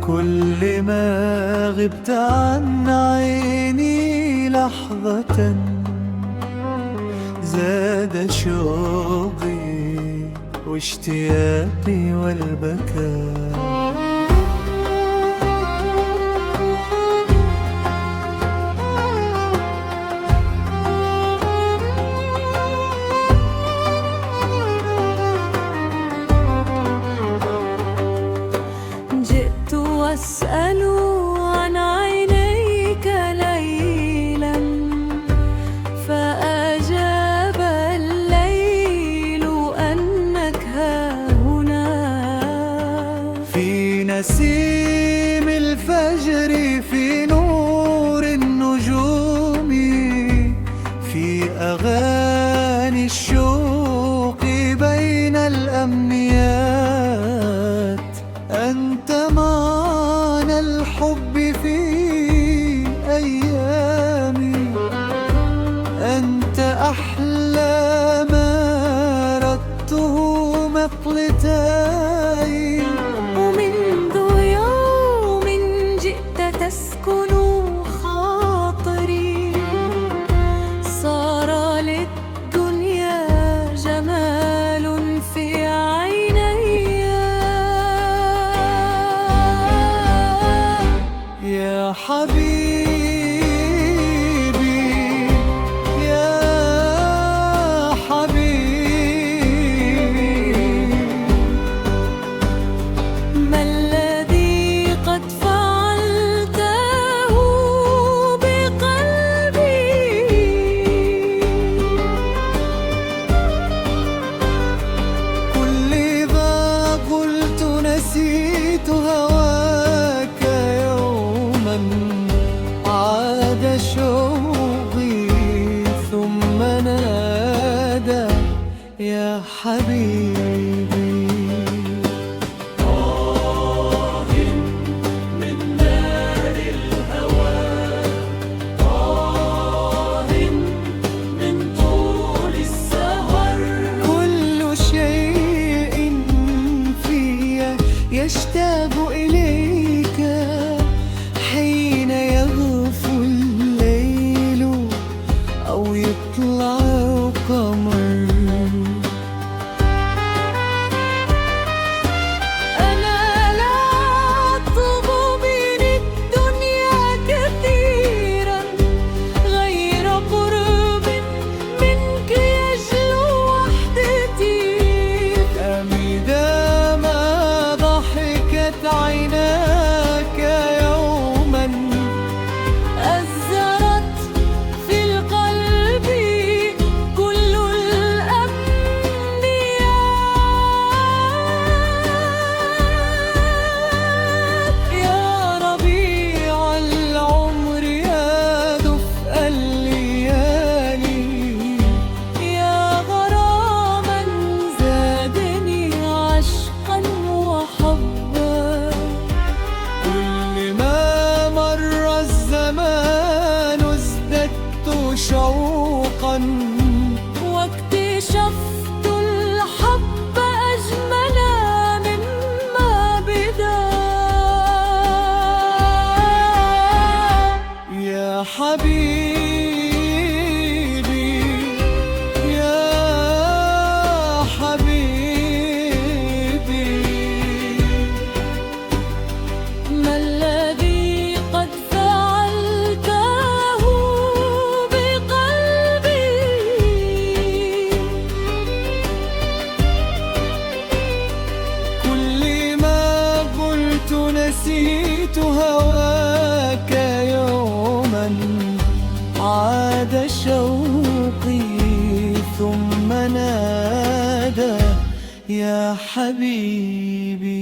كل ما غبت عن عيني لحظة زاد شوقي واشتياقي والبكاء. جئت وأسأل عن عينيك ليلا فأجاب الليل أنك ها هنا في نسيم الفجر، في نور النجوم، في أغاني الشوق بين الأمنيات. أنت معنى الحب في أيامي، أنت أحلى ما أردته مقلتاي. ومنذ يوم جئت تسكن خاطري، صار للدنيا جمال في يا حبيبي يا حبيبي، ما الذي قد فعلته بقلبي؟ كل ما قلت نسيت هواك، عاد شوقي ثم نادى يا حبيبي. من نار الهوى، من طول السهر، كل شيء في يشتاق إليك حين يغفو الليل أو يطلع القمر. أنا لا أطلب من الدنيا كثيرا غير قرب منك يجلو وحدتي. أميدا ما ضحكت عيناك يوما أزرت في القلب كل الأمنيات. يا ربيع العمر، يا دفء الليالي، يا غراما زادني عشقا وحبا. كل ما مر الزمان ازددت شوقا، واكتشفت الحب أجمل مما بدا. يا حبيبي يا حبيبي، ما الذي قد فعلته بقلبي؟ كل ما قلت نسيت هواك يوما، عاد شوقي ثم نادى يا حبيبي.